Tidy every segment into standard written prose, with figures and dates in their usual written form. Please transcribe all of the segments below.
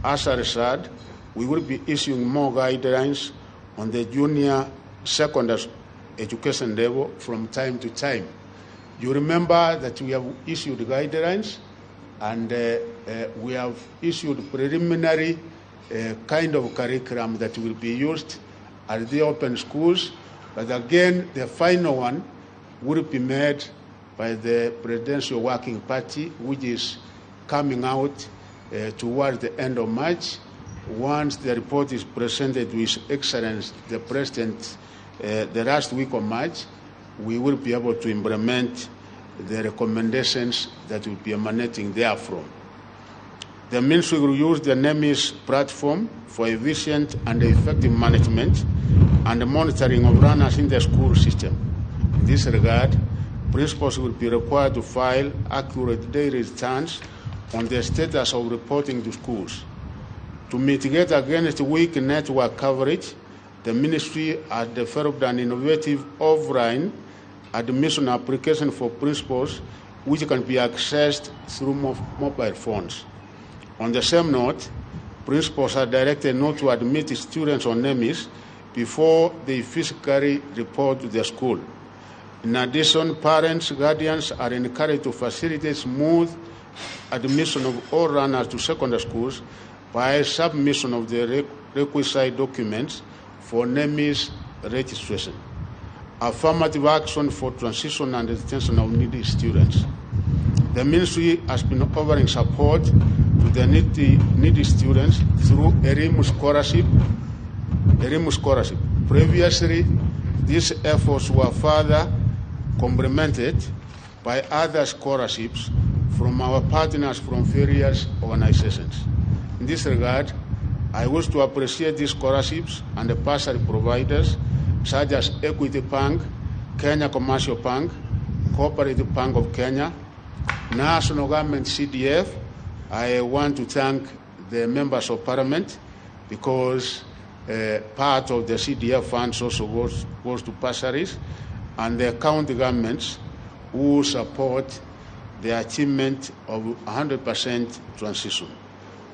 As a result, we will be issuing more guidelines on the junior secondary education level from time to time. You remember that we have issued guidelines and we have issued preliminary kind of curriculum that will be used at the open schools. But again, the final one will be made by the Presidential Working Party, which is coming out towards the end of March. Once the report is presented to His Excellency the President the last week of March, we will be able to implement the recommendations that will be emanating therefrom. The Ministry will use the NEMIS platform for efficient and effective management and monitoring of runners in the school system. In this regard, principals will be required to file accurate daily returns on the status of reporting to schools. To mitigate against weak network coverage, the Ministry has developed an innovative offline admission application for principals which can be accessed through mobile phones. On the same note, principals are directed not to admit students on NEMIS before they physically report to the school. In addition, parents, guardians are encouraged to facilitate smooth admission of all runners to secondary schools by submission of the requisite documents for NEMIS registration. Affirmative action for transition and retention of needy students. The Ministry has been offering support to the needy students through ERIM scholarship. Previously, these efforts were further complemented by other scholarships from our partners from various organizations. In this regard, I wish to appreciate these scholarships and the bursary providers such as Equity Bank, Kenya Commercial Bank, Cooperative Bank of Kenya, National Government CDF. I want to thank the members of Parliament because part of the CDF funds also goes to bursaries, and the county governments who support the achievement of 100% transition.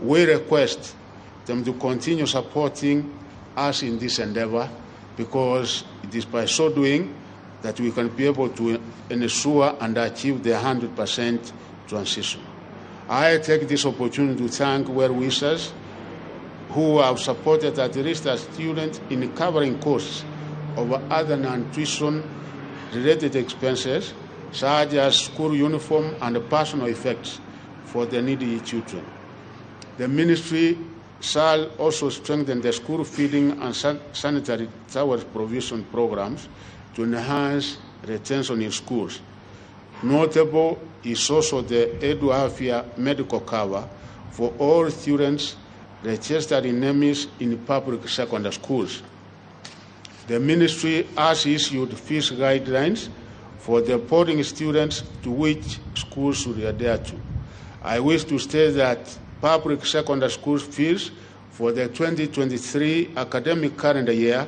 We request them to continue supporting us in this endeavor because it is by so doing that we can be able to ensure and achieve the 100% transition. I take this opportunity to thank well-wishers who have supported at least a student in covering costs of other non-tuition related expenses such as school uniform and personal effects for the needy children. The Ministry shall also strengthen the school feeding and sanitary towels provision programs to enhance retention in schools. Notable is also the Eduafia medical cover for all students registered in NEMIS in public secondary schools. The Ministry has issued fees guidelines for the boarding students to which schools should adhere to. I wish to state that public secondary school fees for the 2023 academic calendar year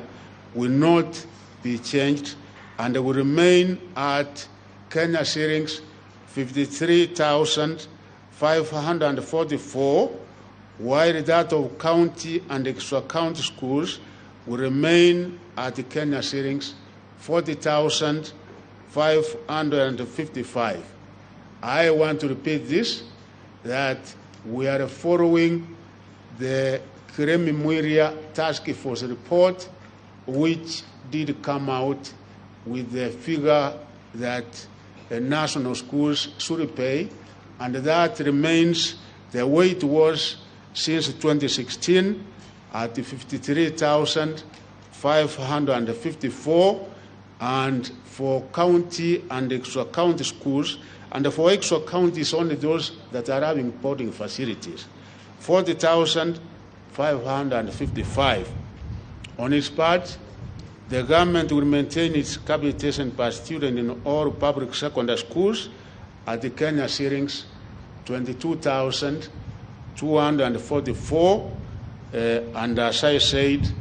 will not be changed and will remain at Kenya shillings 53,544, while that of county and extra-county schools will remain at Kenya shillings 40,555. I want to repeat this, that we are following the Kiremi Mwiria Task Force report, which did come out with the figure that national schools should pay, and that remains the way it was since 2016 at 53,554, and for county and extra-county schools, and for extra-counties only those that are having boarding facilities, 40,555. On its part, the government will maintain its capitation per student in all public secondary schools at the Kenya shillings 22,244, and as I said,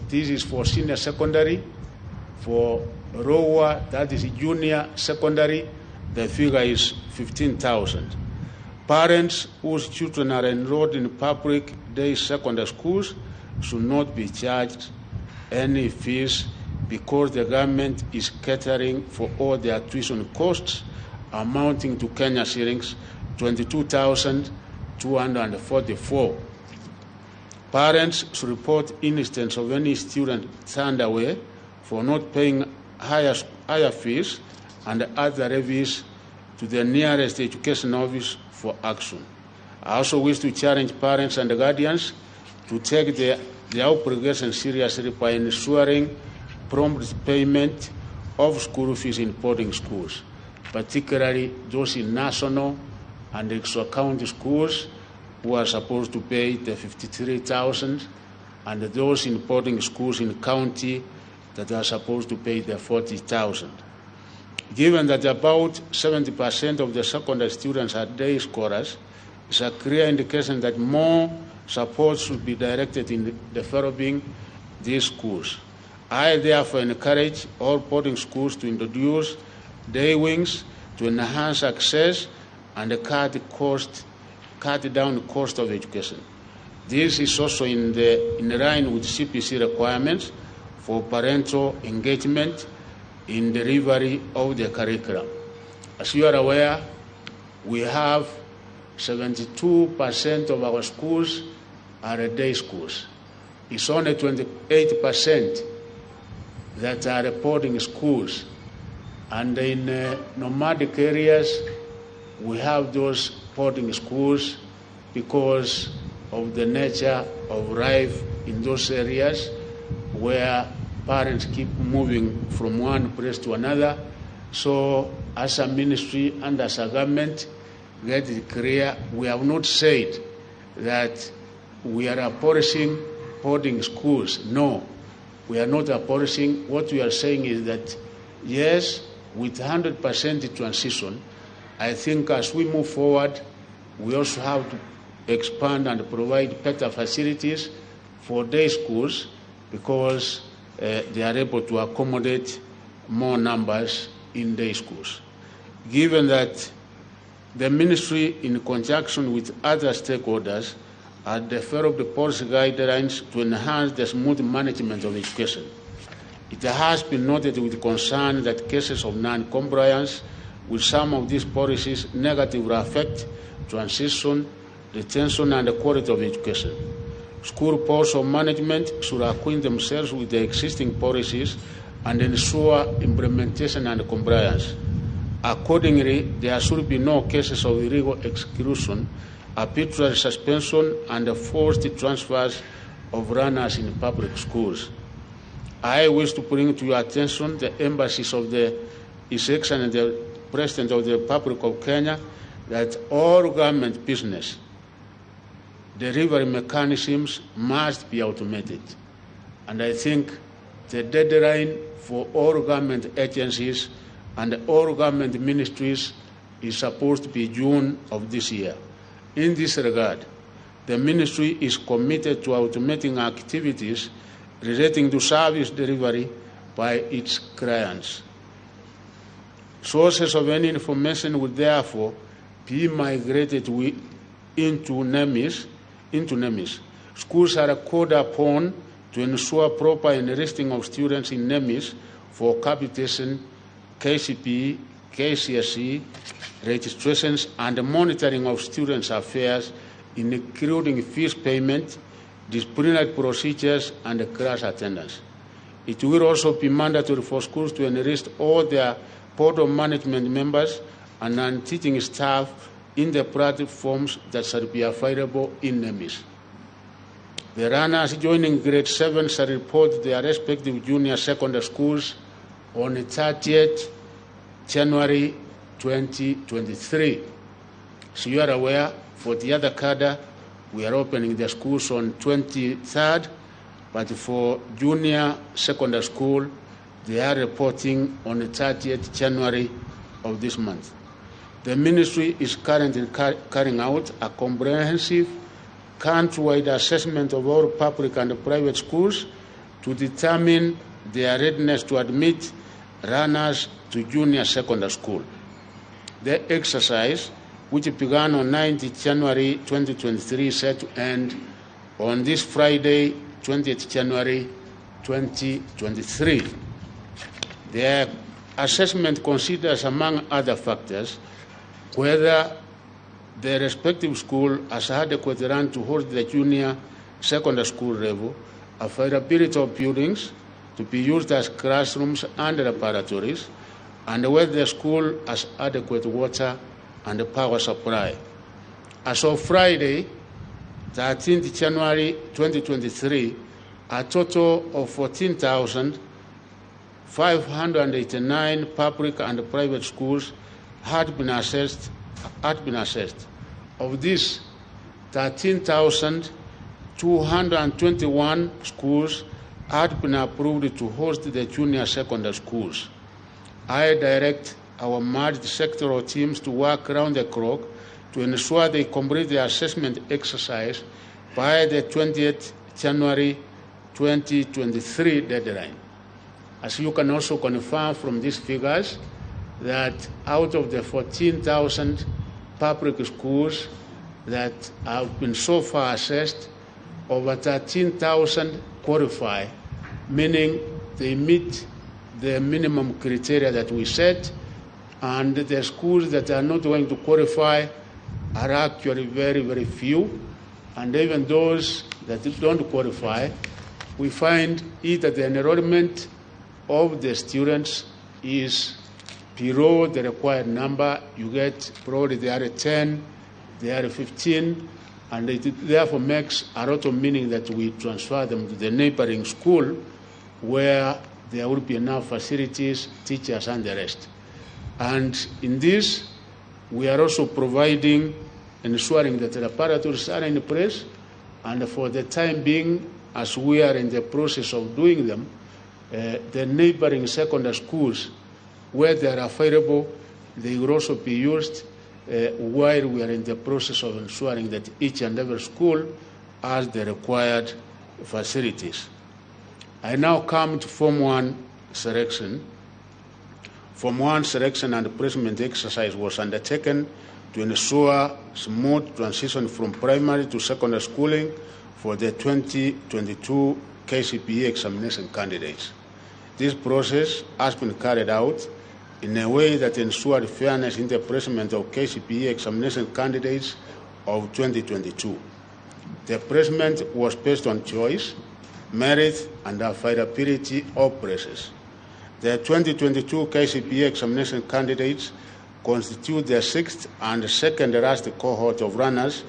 this is for senior secondary. For lower, that is junior secondary, the figure is 15,000. Parents whose children are enrolled in public day secondary schools should not be charged any fees because the government is catering for all their tuition costs amounting to Kenya shillings 22,244. Parents should report instance of any student turned away for not paying higher fees and other levies to the nearest education office for action. I also wish to challenge parents and guardians to take their obligation seriously by ensuring prompt payment of school fees in boarding schools, particularly those in national and extra-county schools who are supposed to pay the 53,000, and those in boarding schools in county that are supposed to pay the 40,000. Given that about 70% of the secondary students are day scholars, it's a clear indication that more support should be directed in developing these schools. I therefore encourage all boarding schools to introduce day wings to enhance access and cut down the cost of education. This is also in line with CPC requirements for parental engagement in delivery of the curriculum. As you are aware, we have 72% of our schools are day schools. It's only 28% that are boarding schools. And in nomadic areas, we have those boarding schools because of the nature of life in those areas where parents keep moving from one place to another. So as a ministry and as a government, get it clear, we have not said that we are abolishing boarding schools. No, we are not abolishing. What we are saying is that, yes, with 100% transition, I think as we move forward, we also have to expand and provide better facilities for day schools because they are able to accommodate more numbers in day schools. Given that the ministry, in conjunction with other stakeholders, has developed policy guidelines to enhance the smooth management of education. It has been noted with concern that cases of non-compliance with some of these policies negatively affect transition, retention, and the quality of education. School boards of management should acquaint themselves with the existing policies and ensure implementation and compliance. Accordingly, there should be no cases of illegal exclusion, arbitrary suspension, and forced transfers of runners in public schools. I wish to bring to your attention the embassies of His Excellency the President of the Republic of Kenya that all government business delivery mechanisms must be automated. And I think the deadline for all government agencies and all government ministries is supposed to be June of this year. In this regard, the ministry is committed to automating activities relating to service delivery by its clients. Sources of any information would therefore be migrated into NEMIS. Schools are called upon to ensure proper enlisting of students in NEMIS for capitation, KCPE, KCSE, registrations, and monitoring of students' affairs, including fees payment, disciplinary procedures, and class attendance. It will also be mandatory for schools to enlist all their board of management members and non-teaching staff in the platforms that shall be available in NEMIS. The runners joining grade 7 shall report their respective junior secondary schools on 30th January 2023. So you are aware, for the other cadre, we are opening the schools on 23rd, but for junior secondary school, they are reporting on 30th January of this month. The ministry is currently carrying out a comprehensive countrywide assessment of all public and private schools to determine their readiness to admit runners to junior secondary school. The exercise which began on 9th January 2023, set to end on this Friday, 20th January 2023. The assessment considers, among other factors, whether the respective school has adequate run to host the junior secondary school level, availability of buildings to be used as classrooms and laboratories, and whether the school has adequate water and power supply. As of Friday, 13th January 2023, a total of 14,589 public and private schools had been assessed. Of this, 13,221 schools had been approved to host the junior secondary schools. I direct our merged sectoral teams to work around the clock to ensure they complete the assessment exercise by the 20th January 2023 deadline. As you can also confirm from these figures, that out of the 14,000 public schools that have been so far assessed, over 13,000 qualify, meaning they meet the minimum criteria that we set, and the schools that are not going to qualify are actually very, very few. And even those that don't qualify, we find either the enrollment of the students is below the required number. You get probably they are 10, they are 15, and it therefore makes a lot of meaning that we transfer them to the neighboring school where there will be enough facilities, teachers, and the rest. And in this, we are also providing, ensuring that the laboratories are in place, and for the time being, as we are in the process of doing them, the neighboring secondary schools, where they are available, they will also be used while we are in the process of ensuring that each and every school has the required facilities. I now come to Form 1 selection. Form 1 selection and placement exercise was undertaken to ensure smooth transition from primary to secondary schooling for the 2022 KCPE examination candidates. This process has been carried out in a way that ensured fairness in the placement of KCPE examination candidates of 2022. The placement was based on choice, merit, and availability of places. The 2022 KCPE examination candidates constitute the sixth and second last cohort of runners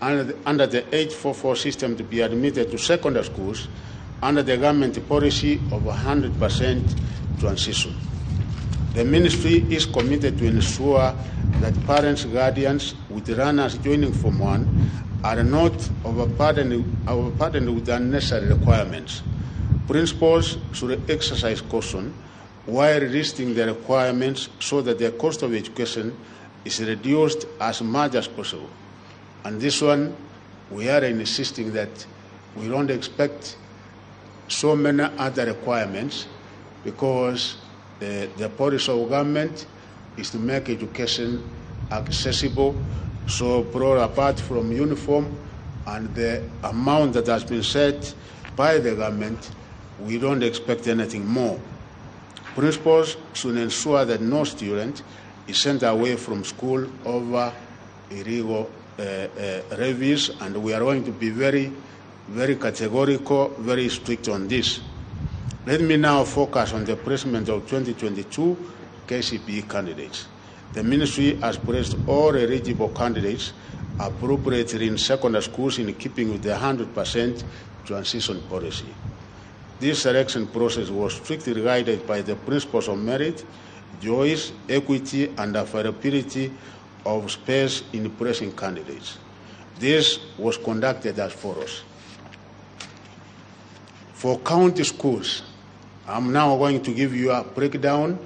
under the 844 system to be admitted to secondary schools under the government policy of 100% transition. The ministry is committed to ensure that parents, guardians with runners joining Form 1 are not overburdened with unnecessary requirements. Principals should exercise caution while listing the requirements so that the cost of education is reduced as much as possible. And this one, we are insisting that we don't expect so many other requirements, because the policy of government is to make education accessible. So, apart from uniform and the amount that has been set by the government, we don't expect anything more. Principals should ensure that no student is sent away from school over illegal levies, and we are going to be very, very categorical, very strict on this. Let me now focus on the placement of 2022 KCPE candidates. The ministry has placed all eligible candidates appropriately in secondary schools in keeping with the 100% transition policy. This selection process was strictly guided by the principles of merit, choice, equity, and availability of space in placing candidates. This was conducted as follows. For county schools, I'm now going to give you a breakdown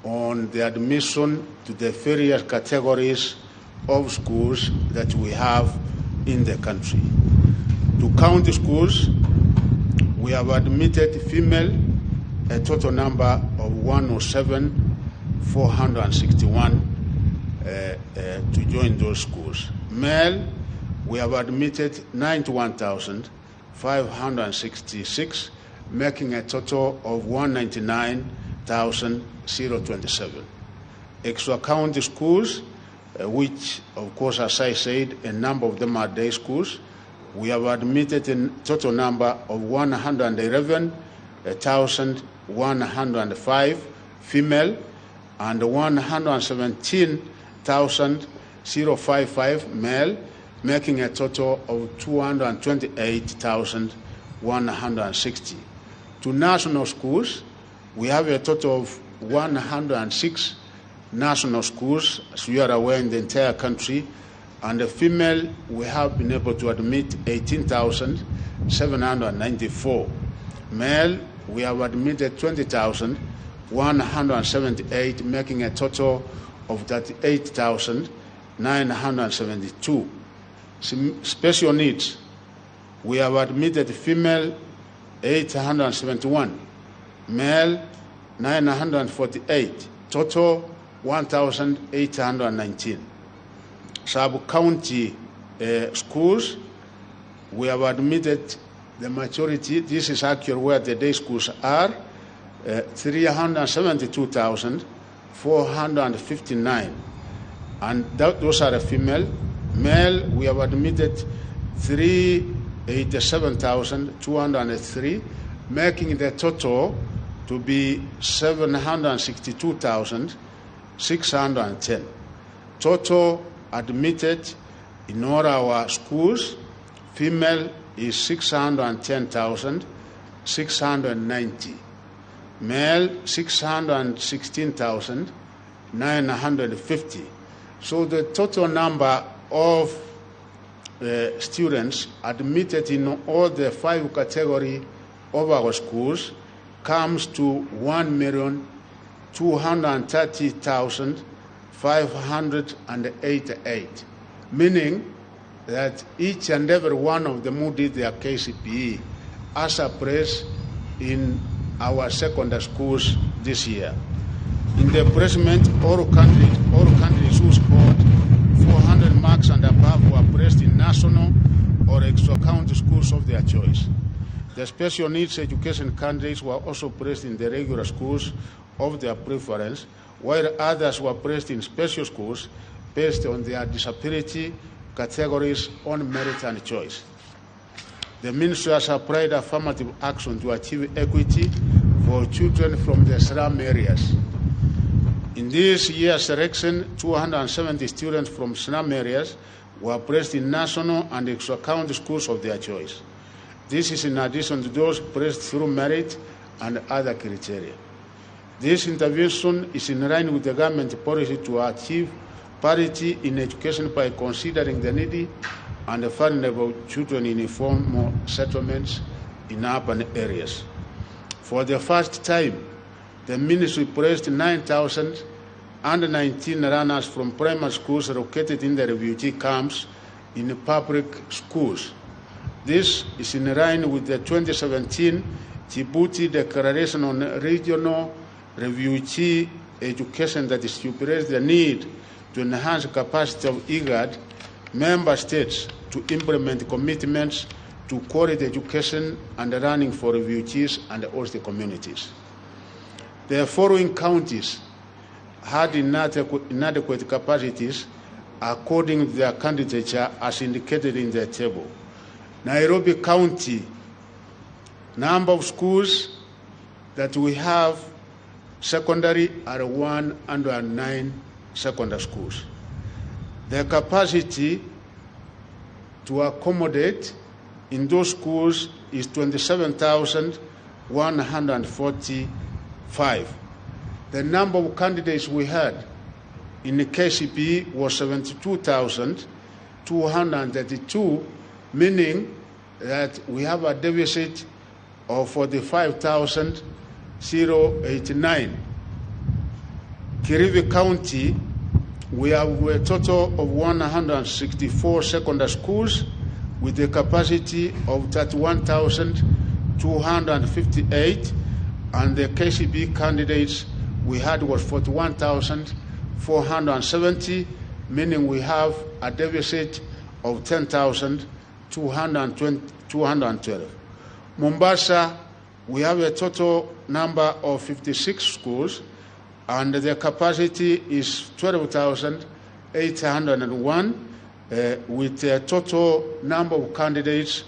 on the admission to the various categories of schools that we have in the country. To county schools, we have admitted female a total number of 107,461 to join those schools. Male, we have admitted 91,566, making a total of 199,027. Extra county schools, which of course, as I said, a number of them are day schools, we have admitted a total number of 111,105 female and 117,055 male, making a total of 228,160. To national schools, we have a total of 106 national schools, as you are aware, in the entire country. And the female, we have been able to admit 18,794. Male, we have admitted 20,178, making a total of 38,972. Special needs, we have admitted female 871, male 948, total 1,819. Sub-county schools, we have admitted the majority, this is accurate where the day schools are, 372,459. And those are the female. Male, we have admitted 387,203, making the total to be 762,610. Total admitted in all our schools, female is 610,690, male 616,950. So the total number of students admitted in all the 5 categories of our schools comes to 1,230,588, meaning that each and every one of them who did their KCPE as appraised in our secondary schools this year. In the appraisement, all candidates who scored 400 marks and above were placed in national or extra county schools of their choice. The special needs education candidates were also placed in the regular schools of their preference, while others were placed in special schools based on their disability categories on merit and choice. The ministry has applied affirmative action to achieve equity for children from the slum areas. In this year's selection, 270 students from slum areas were placed in national and extra county schools of their choice. This is in addition to those placed through merit and other criteria. This intervention is in line with the government policy to achieve parity in education by considering the needy and the vulnerable children in informal settlements in urban areas. For the first time, the ministry placed 9,019 runners from primary schools located in the refugee camps in public schools. This is in line with the 2017 Djibouti Declaration on Regional Refugee Education that stipulates the need to enhance the capacity of IGAD member states to implement commitments to quality education and learning for refugees and host communities. The following counties had inadequate capacities according to their candidature as indicated in the table. Nairobi County, number of schools that we have secondary are 109 secondary schools. The capacity to accommodate in those schools is 27,145. The number of candidates we had in the KCPE was 72,232, meaning that we have a deficit of 45,089. Kirivi County, we have a total of 164 secondary schools with a capacity of 31,258, and the KCB candidates we had was 41,5 10,470, meaning we have a deficit of 10,212. Mombasa, we have a total number of 56 schools, and the capacity is 12,801, with a total number of candidates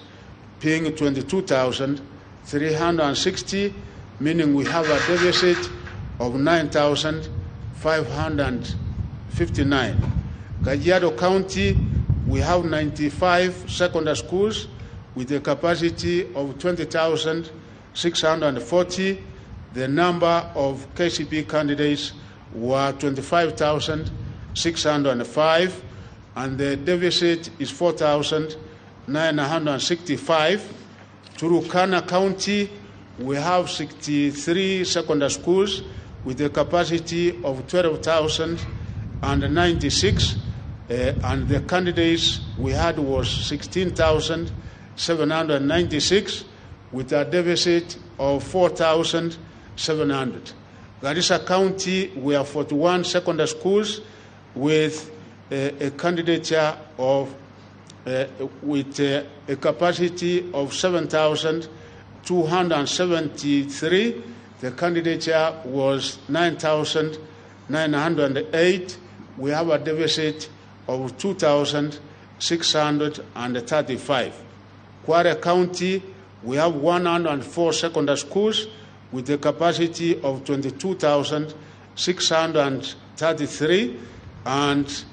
being 22,360, meaning we have a deficit of 9,559. Kajiado County, we have 95 secondary schools with a capacity of 20,640. The number of KCP candidates were 25,605, and the deficit is 4,965. Turkana County, we have 63 secondary schools with a capacity of 12,096, and the candidates we had was 16,796 with a deficit of 4,700. Garissa County, we have 41 secondary schools with a candidature of with a capacity of 7,273. The candidature was 9,908. We have a deficit of 2,635. Kwara County, we have 104 secondary schools with a capacity of 22,633, and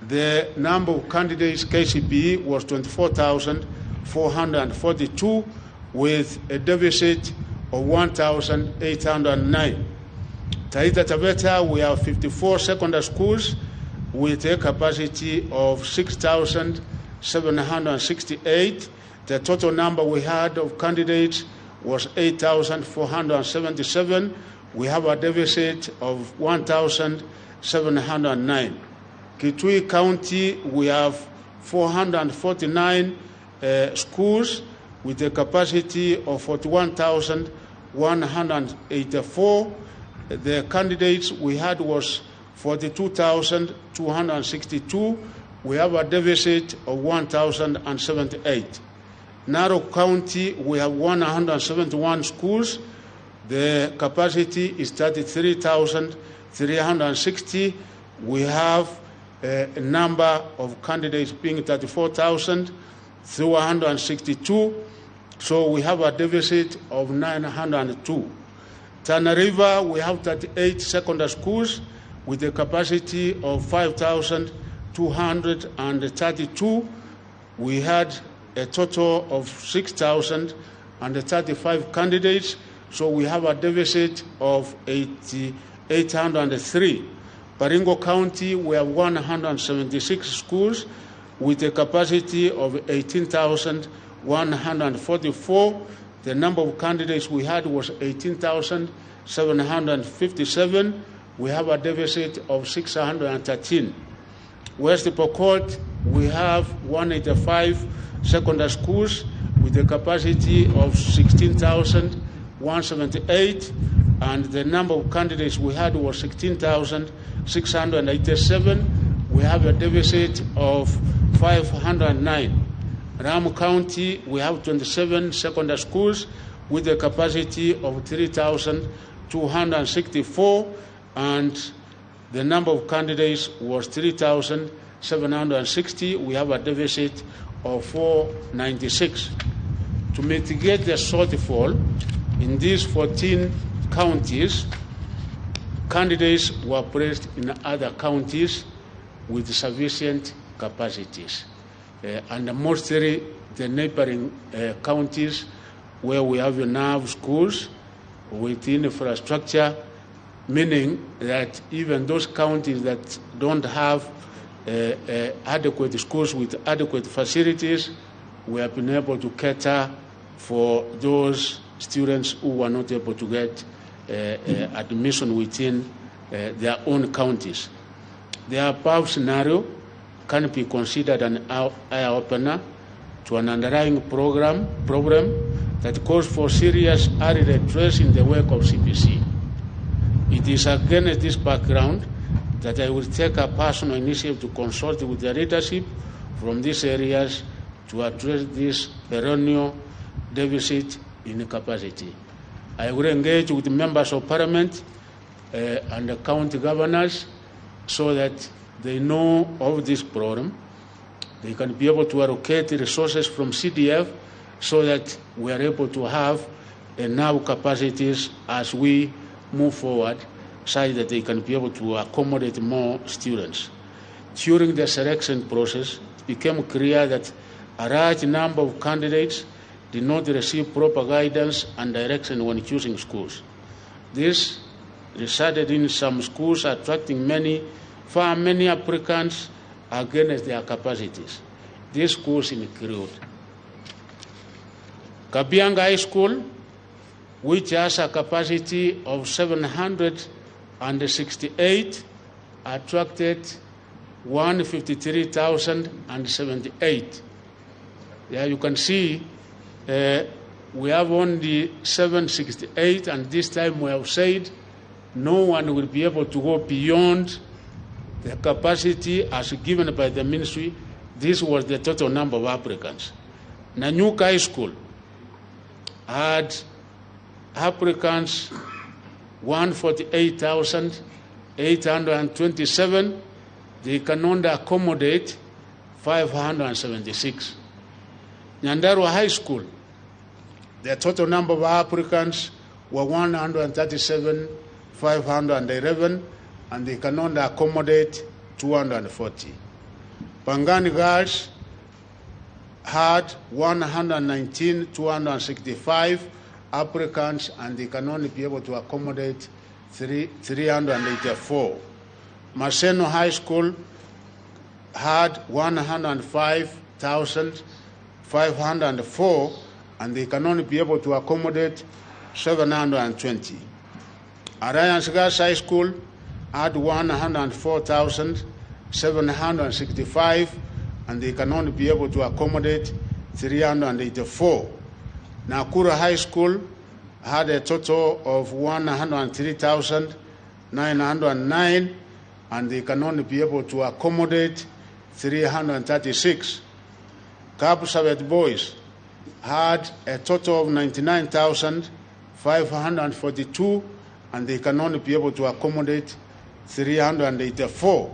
the number of candidates KCPE was 24,442 with a deficit of 1,809. Taita Taveta, we have 54 secondary schools with a capacity of 6,768. The total number we had of candidates was 8,477. We have a deficit of 1,709. Kitui County, we have 449 schools with a capacity of 41,184. The candidates we had was 42,262. We have a deficit of 1,078. Narok County, we have 171 schools. The capacity is 33,360. We have a number of candidates being 34,162. So we have a deficit of 902. Tana River, we have 38 secondary schools with a capacity of 5,232. We had a total of 6,035 candidates, so we have a deficit of 803. Baringo County, we have 176 schools with a capacity of 18,144. The number of candidates we had was 18,757. We have a deficit of 613. West Pokot, we have 185 secondary schools with a capacity of 16,178, and the number of candidates we had was 16,687. We have a deficit of 509. Ramu County, we have 27 secondary schools with a capacity of 3,264, and the number of candidates was 3,760. We have a deficit of 496. To mitigate the shortfall in these 14 counties, candidates were placed in other counties with sufficient capacities. And mostly the neighboring counties where we have enough schools with infrastructure, meaning that even those counties that don't have adequate schools with adequate facilities, we have been able to cater for those students who were not able to get admission within their own counties. The above scenario can be considered an eye-opener to an underlying problem that calls for serious early redress in the work of CPC. It is against this background that I will take a personal initiative to consult with the leadership from these areas to address this perennial deficit in capacity. I will engage with members of parliament and the county governors so that they know of this problem. They can be able to allocate resources from CDF so that we are able to have enough capacities as we move forward, such that they can be able to accommodate more students. During the selection process, it became clear that a large number of candidates did not receive proper guidance and direction when choosing schools. This resulted in some schools attracting far many applicants against their capacities. These schools include Kabianga High School, which has a capacity of 768, attracted 153,078. There you can see we have only 768, and this time we have said no one will be able to go beyond the capacity as given by the ministry. This was the total number of applicants. Nanyuka High School had applicants 148,827. They can only accommodate 576. Nyandarua High School, the total number of applicants were 137,511, and they can only accommodate 240. Pangani Girls had 119,265 applicants, and they can only be able to accommodate 384. Maseno High School had 105,504, and they can only be able to accommodate 720. Alliance Girls High School had 104,765, and they can only be able to accommodate 384. Nakuru High School had a total of 103,909, and they can only be able to accommodate 336. Kapsabet Boys had a total of 99,542, and they can only be able to accommodate 384.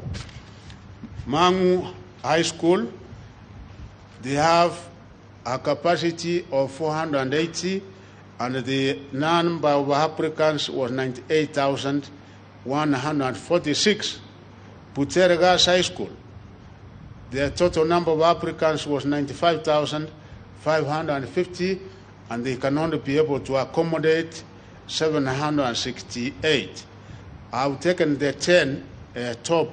Mangu High School, they have a capacity of 480, and the number of applicants was 98,146. Butere Girls High School, the total number of applicants was 95,550, and they can only be able to accommodate 768. I've taken the 10 top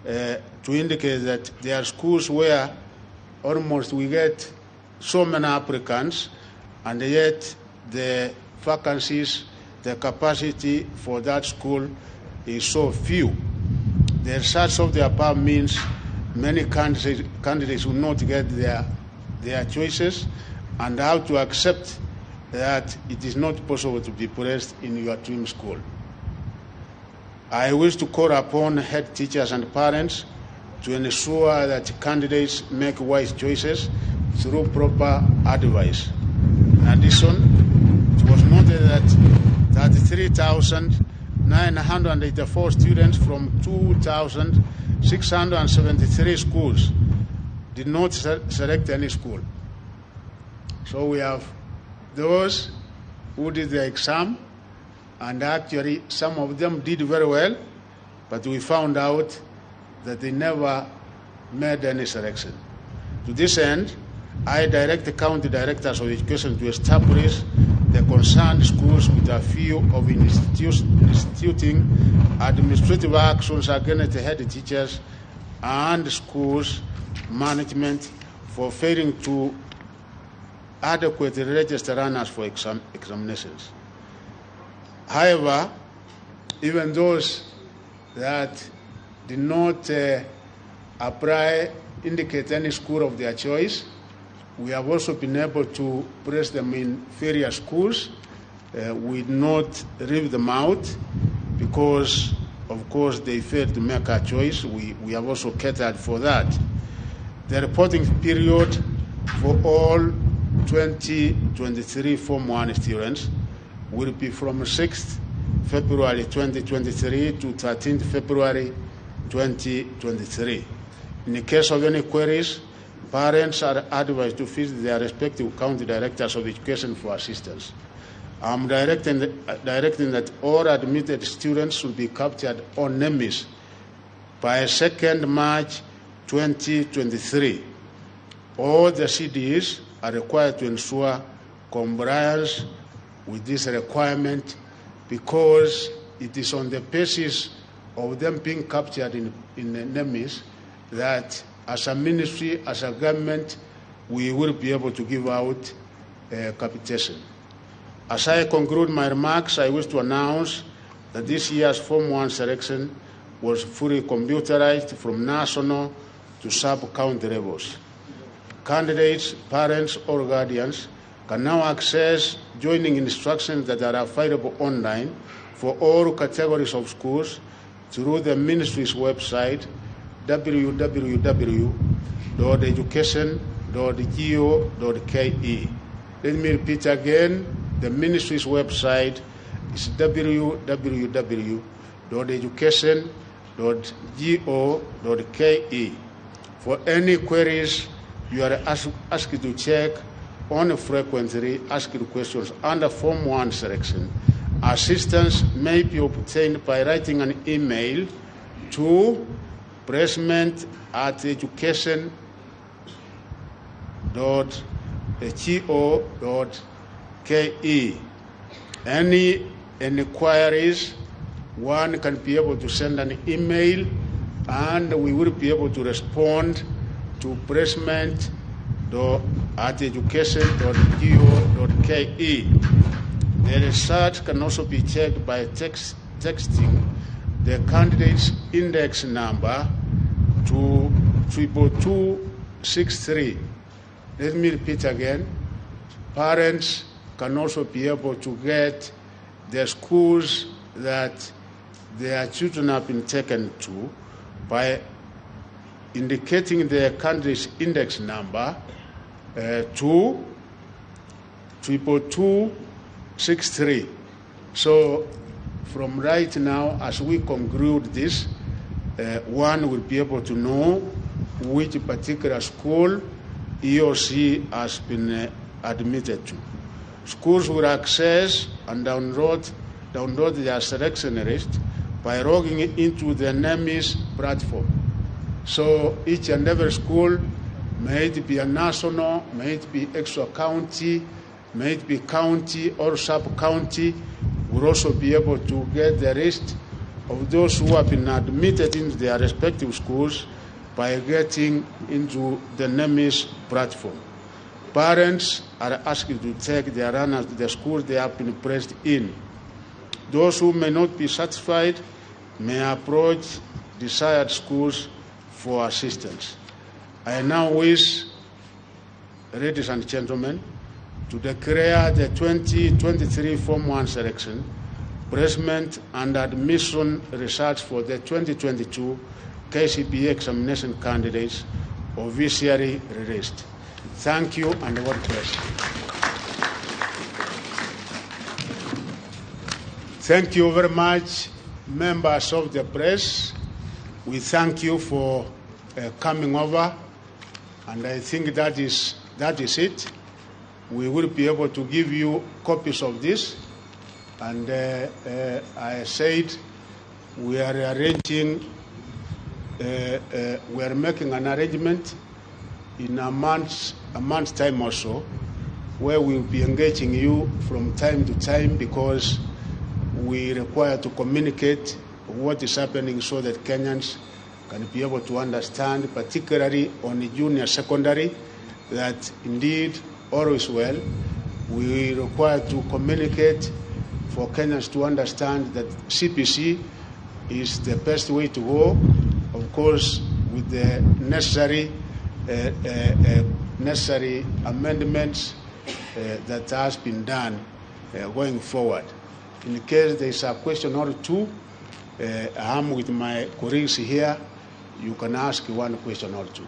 to indicate that there are schools where almost we get so many applicants, and yet the vacancies, the capacity for that school is so few. The results of the above means many candidates will not get their choices, and how to accept that it is not possible to be placed in your dream school. I wish to call upon head teachers and parents to ensure that candidates make wise choices through proper advice. In addition, it was noted that 33,984 students from 2,673 schools did not select any school. So we have those who did the exam, and actually some of them did very well, but we found out that they never made any selection. To this end, I direct the county directors of education to establish the concerned schools with a view of instituting administrative actions against the head teachers and schools management for failing to adequately register runners for examinations. However, even those that did not indicate any school of their choice, we have also been able to place them in various schools. We did not rip them out because of course, they failed to make a choice. We have also catered for that. The reporting period for all 2023 Form 1 students will be from 6th February 2023 to 13th February 2023. In the case of any queries, parents are advised to visit their respective county directors of education for assistance. I'm directing that all admitted students should be captured on NEMIS by 2nd March 2023. All the CDs are required to ensure compliance with this requirement because it is on the basis of them being captured in NEMIS that as a ministry, as a government, we will be able to give out capitation. As I conclude my remarks, I wish to announce that this year's Form 1 selection was fully computerized from national to sub-county levels. Candidates, parents, or guardians can now access joining instructions that are available online for all categories of schools through the ministry's website, www.education.go.ke. Let me repeat again. The ministry's website is www.education.go.ke. For any queries, you are asked to check on frequently asked questions under Form 1 selection. Assistance may be obtained by writing an email to placement@education.go.ke. Any inquiries, one can be able to send an email and we will be able to respond to placement@education.go.ke. The research can also be checked by texting the candidate's index number to 22263. Let me repeat again. Parents can also be able to get the schools that their children have been taken to by indicating the candidate's index number to 22263. So from right now, as we conclude this, one will be able to know which particular school he or she has been admitted to. Schools will access and download their selection list by logging into the NEMIS platform. So each and every school, may it be a national, may it be extra county, may it be county or sub-county, will also be able to get the list of those who have been admitted into their respective schools by getting into the NEMIS platform. Parents are asked to take their runners to the schools they have been placed in. Those who may not be satisfied may approach desired schools for assistance. I now wish, ladies and gentlemen, to declare the 2023 Form 1 selection, placement and admission results for the 2022 KCPE examination candidates officially released. Thank you and God bless. Thank you very much, members of the press. We thank you for coming over, and I think that is it. We will be able to give you copies of this, and I said we are arranging, we are making an arrangement in a month's time or so, where we'll be engaging you from time to time because we require to communicate what is happening so that Kenyans can be able to understand, particularly on the junior secondary, that indeed all is well. We require to communicate for Kenyans to understand that CPC is the best way to go, of course, with the necessary amendments that has been done going forward. In case there is a question or two, I'm with my colleagues here. You can ask one question or two.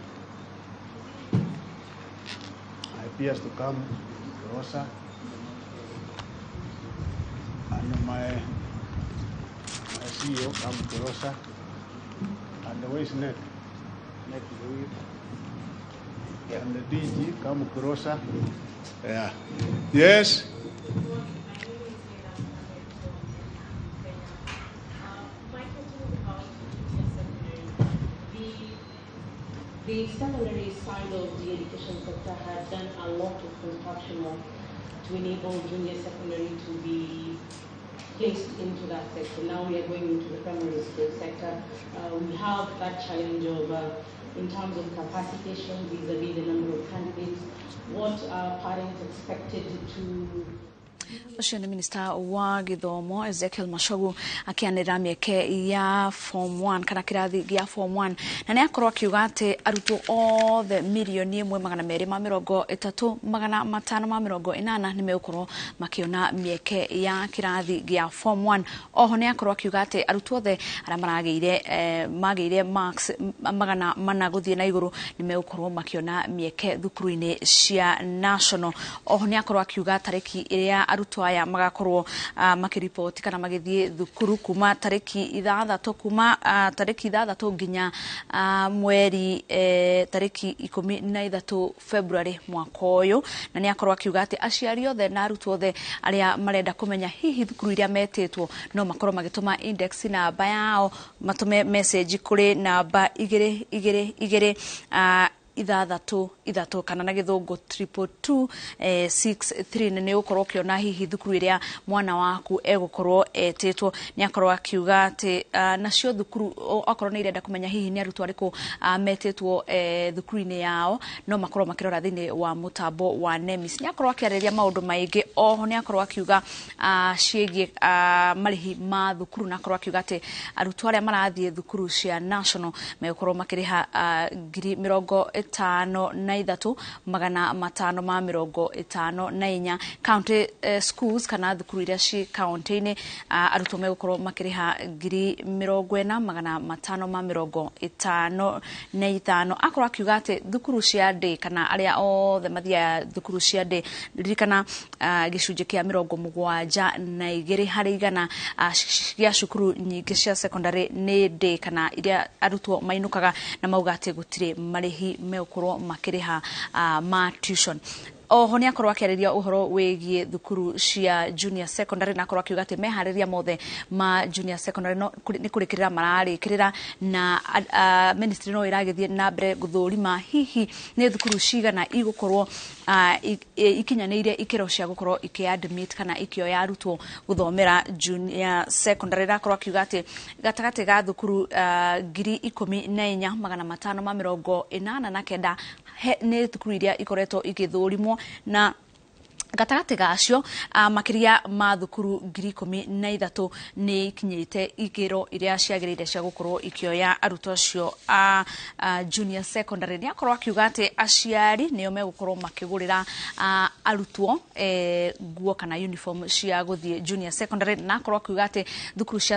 I appears to come closer. And my CEO come closer. And where is Ned? Ned, and the DG come closer. Yeah. Yes. The secondary side of the education sector has done a lot of construction work to enable junior secondary to be placed into that sector. Now we are going into the primary school sector. We have that challenge of, in terms of capacitation vis-a-vis the number of candidates. What are parents expected to... Ucio ni Minista wa Githomo Ezekiel Mashogu akianira mieke ya form 1 kana kirathi gia form 1 na ni akorwo akiuga ati arutwo othe milioni 1,233,580 ni megukorwo makiona mieke ya kirathi gia form 1. Oho ni akorwo akiuga ati arutwo othe aria magire marks magana mana guthie na iguru ni megukorwo makiona mieke thukuru-ini cia national. Oho ni akorwo akiuga tariki iria arutwo aya magakorwo makiripoti kana magithie thukuru kuma tariki 6 nginya mweri tariki 13 February mwaka uyu, na ni akorwo akiuga ati aciari othe na arutwo othe aria marenda kumenya hihi thukuru iria metitwo no makorwo magituma index namba yao, matume message kuri namba 222 ithatũ kana na githungu 22263 ni ukorwo kiona hihi thukuru iria mwana waku egukorwo etitwo. Ni akorwo akiuga ati nacio thukuru akorwo ni irenda kumenya hihi ni arutwo ariku metitwo thukuru-ini yao no makorwo makirora thini wa mutambo wa NEMIS. Ni akorwo akiariria maundu maingi. Oho ni akorwo akiuga ciĩgie marihi ma thukuru, na akorwo akiuga ati arutwo aria marathie thukuru cia national megukorwo makiriha 53,554 county schools kana thukuru iria ci county-ini arutwo megukorwo makiriha 40,555. Akorwo akiuga ati thukuru cia day kana aria othe mathia thukuru cia day ririkana gicunji kia 72 harĩ igana cia cukuru nyingi cia secondary ni day kana iria arutwo mainukaga na mauga ati gutire marihi megukorwo makiriha ma tuition. Oho ni akorwo akiariria uhoro wegie thukuru cia junior secondary, na akorwo akiuga ati mehariria mothe ma junior secondary no ni kurikirira mararikirira na ministry no iragithie na mbere guthurima hihi ni thukuru cigana igukorwo ikinyanĩire ikero cia gukorwo ikiadmit kana ikioya arutwo guthomera junior secondary. Na akorwo akiuga ati gatagati ga thukuru 14,589 ni thukuru iria ikoretwo igithurimwo, na gatagati gacio makiria ma thukuru 13,000 ni kinyite igiro iria ciagirire cia gukorwo ikioya arutwo acio junior secondary. Ni akorwo akiuga ati aciari nio megukorwo makigurira arutwo nguo kana uniform cia guthie junior secondary, na akorwo akiuga ati thukuru cia